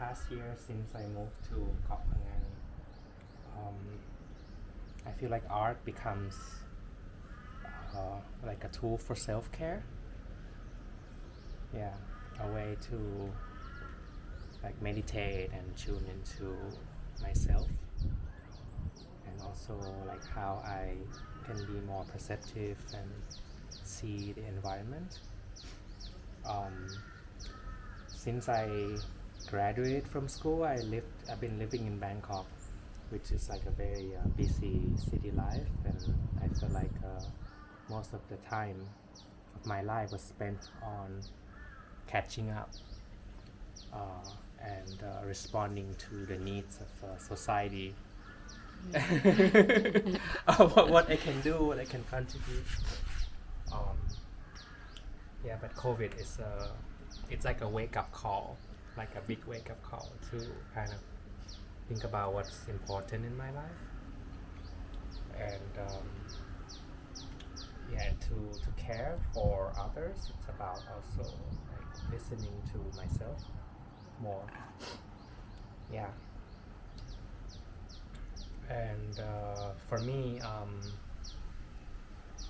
past year since I moved to Koh Phangan, I feel like art becomes like a tool for self-care. Yeah, a way to like meditate and tune into myself, and also like how I can be more perceptive and see the environment. Um, since I graduated from school, I've been living in Bangkok, which is like a very busy city life, and I feel like most of the time of my life was spent on catching up and responding to the needs of society. What I can do, what I can contribute. Um, yeah, but COVID is it's like a wake up call, like a big wake up call to kind of think about what's important in my life, and yeah, to care for others. It's about also like listening to myself more. Yeah, and for me,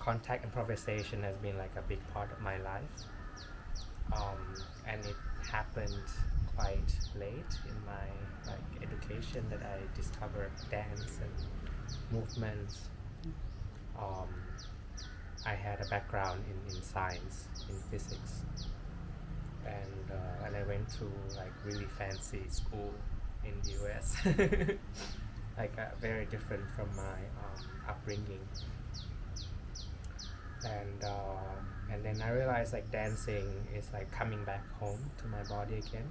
contact improvisation has been like a big part of my life, and it happened quite late in my like education that I discovered dance and movements. I had a background in science, in physics, and I went to like really fancy school in the US, like very different from my upbringing. And then I realized like dancing is like coming back home to my body again,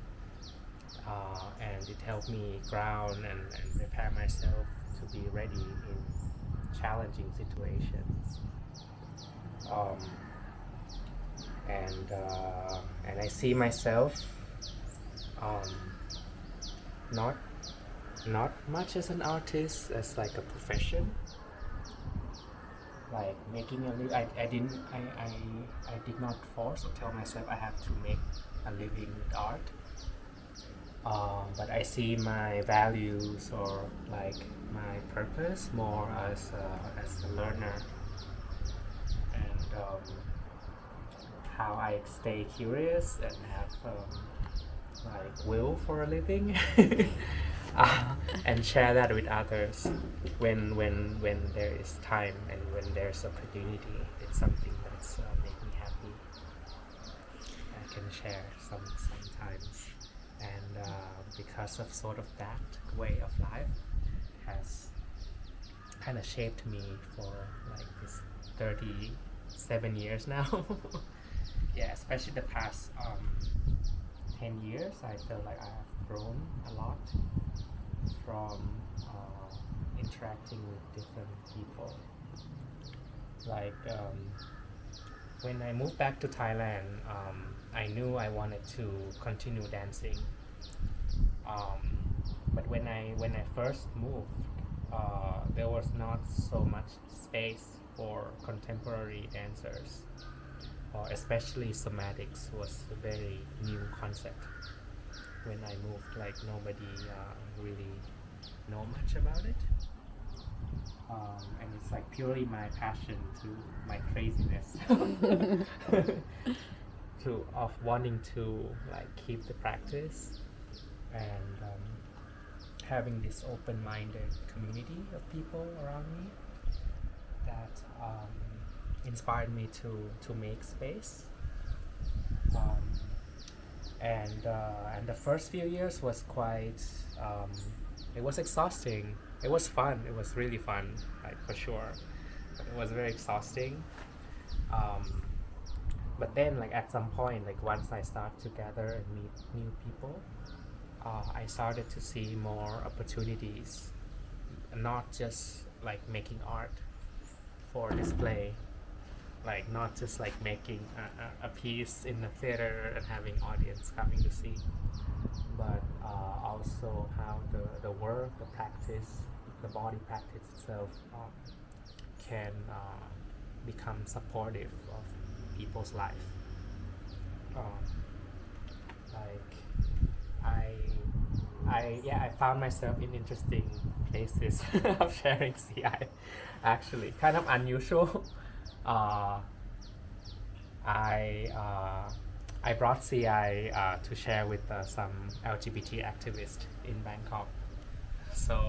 and it helped me ground and prepare myself to be ready in challenging situations. Um, and I see myself um, not much as an artist, as like a profession, like making a living. I did not force or tell myself I have to make a living with art. But I see my values or like my purpose more as a learner, and how I stay curious and have like will for a living, and share that with others when there is time and when there's opportunity. It's something that's make me happy. I can share sometimes, and because of sort of that way of life has kind of shaped me for like this 37 years now. Yeah, especially the past 10 years, I feel like I have grown a lot from interacting with different people. Like when I moved back to Thailand, I knew I wanted to continue dancing. But when I first moved, there was not so much space for contemporary dancers, or especially somatics was a very new concept. When I moved, like nobody really know much about it, and it's like purely my passion, to my craziness, to of wanting to like keep the practice, and having this open-minded community of people around me that inspired me to make space. And the first few years was quite it was exhausting. It was fun, it was really fun, like for sure, but it was very exhausting. But then like at some point, like once I start to gather and meet new people, I started to see more opportunities, not just like making art for display, like not just like making a piece in the theater and having audience coming to see, but also how the work, the practice, the body practice itself can become supportive of people's life. Like I found myself in interesting places of sharing CI. Actually, kind of unusual. Uh, I I brought CI to share with some LGBT activists in Bangkok. So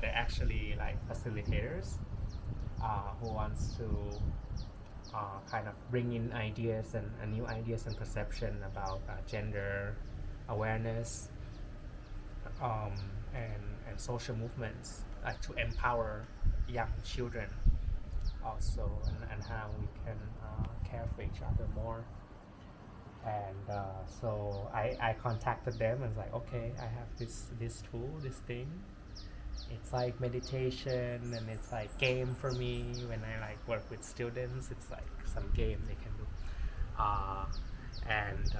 they're actually like facilitators who wants to kind of bring in ideas and new ideas and perception about gender awareness um, and social movements to empower young children also and how we can care for each other more. And so I contacted them and was like, okay, I have this tool, this thing. It's like meditation and it's like game for me when I like work with students. It's like some game they can do. And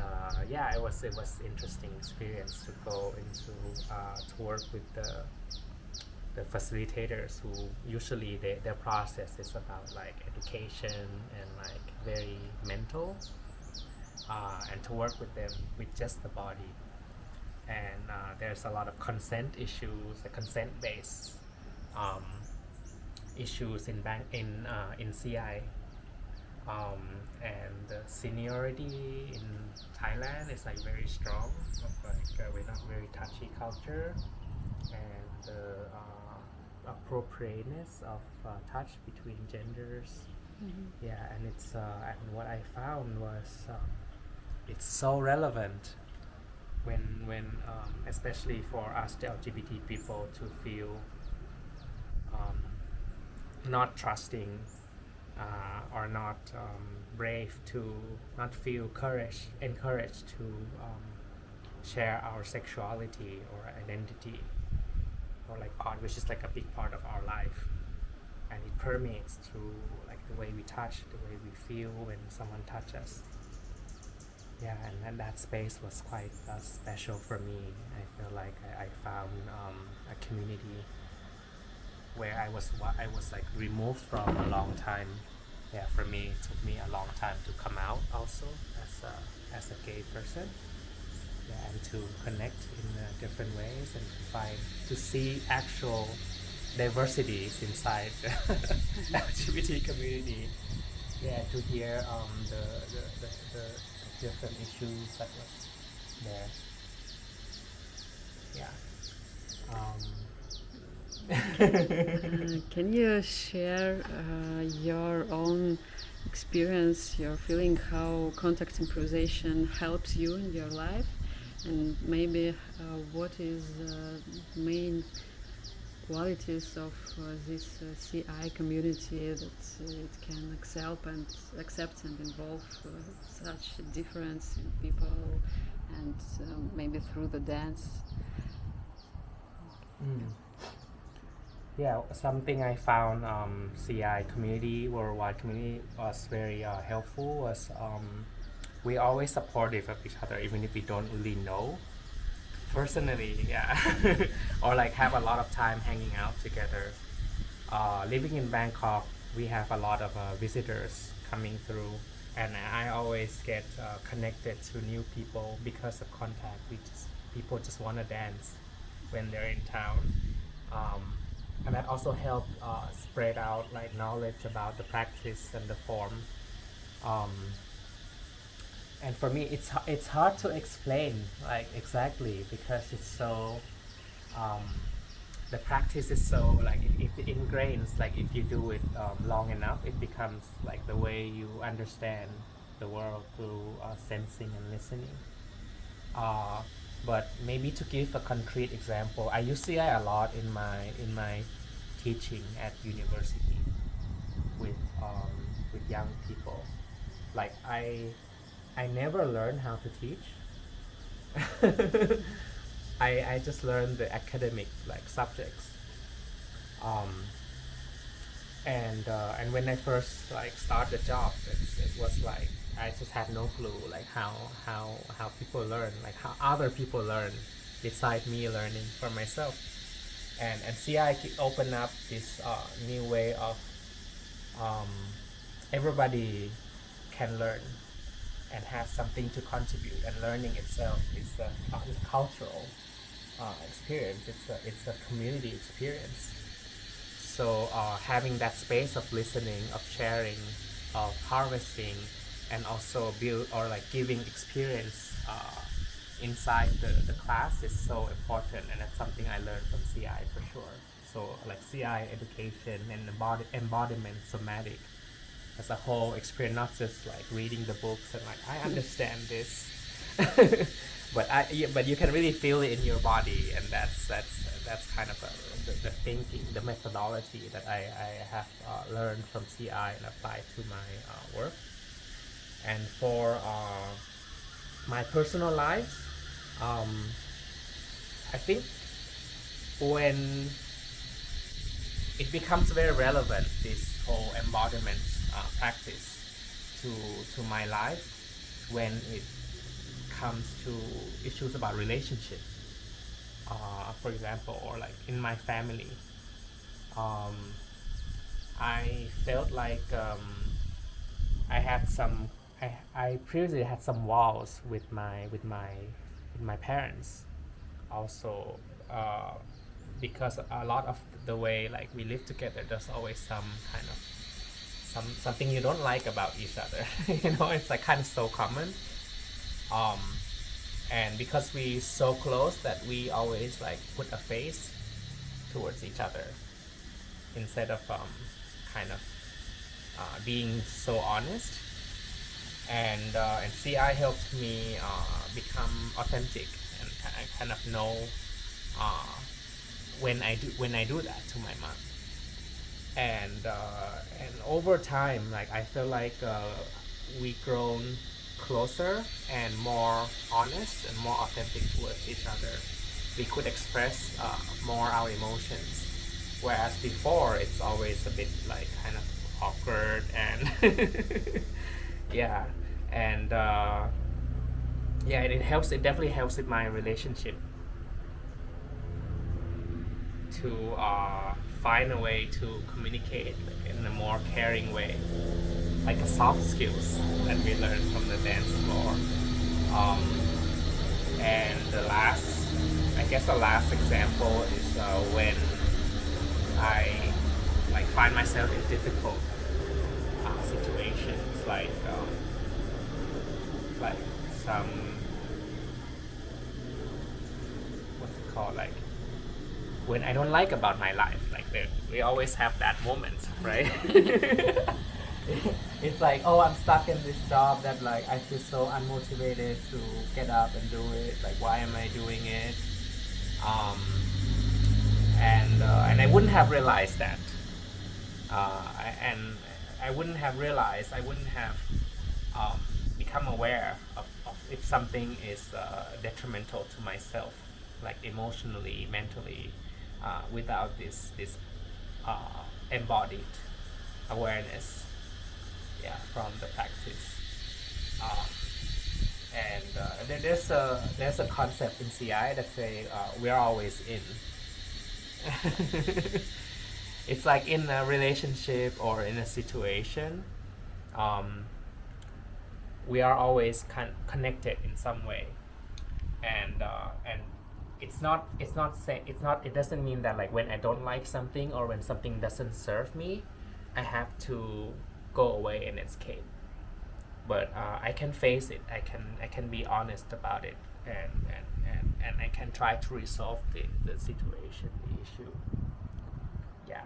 yeah, it was interesting experience to go into to work with the facilitators who usually their process is about like education and like very mental, and to work with them with just the body. And there's a lot of consent issues, the consent-based um, issues in CI, and the seniority in Thailand is like very strong. Like we're not very touchy culture, and the appropriateness of touch between genders. Mm-hmm. Yeah, and it's and what I found was it's so relevant when especially for us the LGBT people to feel not trusting or not brave to not feel encouraged to share our sexuality or identity or like part which is like a big part of our life, and it permeates through like the way we touch, the way we feel when someone touches us. Yeah, and that space was quite special for me. I feel like I found a community where I was like removed from a long time. Yeah, for me it took me a long time to come out also as a gay person. Yeah, and to connect in different ways and to see actual diversities inside the LGBT community. Yeah, to hear the different issues that was there. Yeah. Can you share your own experience, your feeling, how contact improvisation helps you in your life, and maybe what is main qualities of this CI community that it can accept and involve such a difference in people, and maybe through the dance. Yeah, something I found CI community, worldwide community, was very helpful was we always supportive of each other even if we don't really know personally. Yeah. Or like have a lot of time hanging out together. Living in Bangkok, we have a lot of visitors coming through, and I always get connected to new people because of contact. People just want to dance when they're in town, and that also helped spread out like knowledge about the practice and the form. Um, and for me, it's hard to explain like exactly because it's so. The practice is so like it ingrains, like if you do it long enough it becomes like the way you understand the world through sensing and listening. But maybe to give a concrete example, I use CI a lot in my teaching at university with young people. Like I never learned how to teach. I just learned the academic like subjects, and when I first like start the job, it was like I just had no clue like how people learn, like how other people learn, beside me learning for myself, and CI open up this new way of everybody can learn and has something to contribute, and learning itself is cultural. experience. It's a community experience. So having that space of listening, of sharing, of harvesting, and also build or like giving experience inside the class is so important, and that's something I learned from CI for sure. So like CI education and embodiment somatic as a whole experience, not just like reading the books and like I understand this, but you can really feel it in your body, and that's kind of the thinking, the methodology that I have learned from CI and applied to my work. And for my personal life, I think when it becomes very relevant, this whole embodiment practice to my life, when it comes to issues about relationship, for example, or like in my family, I felt like I had some I previously had some walls with my parents also, because a lot of the way like we live together, there's always some kind of something you don't like about each other. It's like kind of so common, um, and because we so close that we always like put a face towards each other instead of kind of being so honest. And CI helped me become authentic, and I kind of know when I do that to my mom. And over time, like I feel like we grown closer and more honest and more authentic towards each other. We could express more our emotions, whereas before it's always a bit like kind of awkward and yeah, and yeah, it helps. It definitely helps with my relationship to find a way to communicate in a more caring way, like a soft skills that we learned from the dance floor. Um, and I guess the last example is when I like find myself in difficult situations, like some, what's it called, like when I don't like about my life, like we always have that moment, right? It's like, oh, I'm stuck in this job that like I feel so unmotivated to get up and do it. Like, why am I doing it? Um, and I wouldn't have realized that. And I wouldn't have realized, I wouldn't have become aware of if something is detrimental to myself, like emotionally, mentally, without this embodied awareness, yeah, from the practice. And there's a concept in CI that say we are always in. It's like in a relationship or in a situation, we are always connected in some way, and it doesn't mean that like when I don't like something or when something doesn't serve me, I have to go away and escape. But I can face it. I can be honest about it, and I can try to resolve the situation, the issue. Yeah.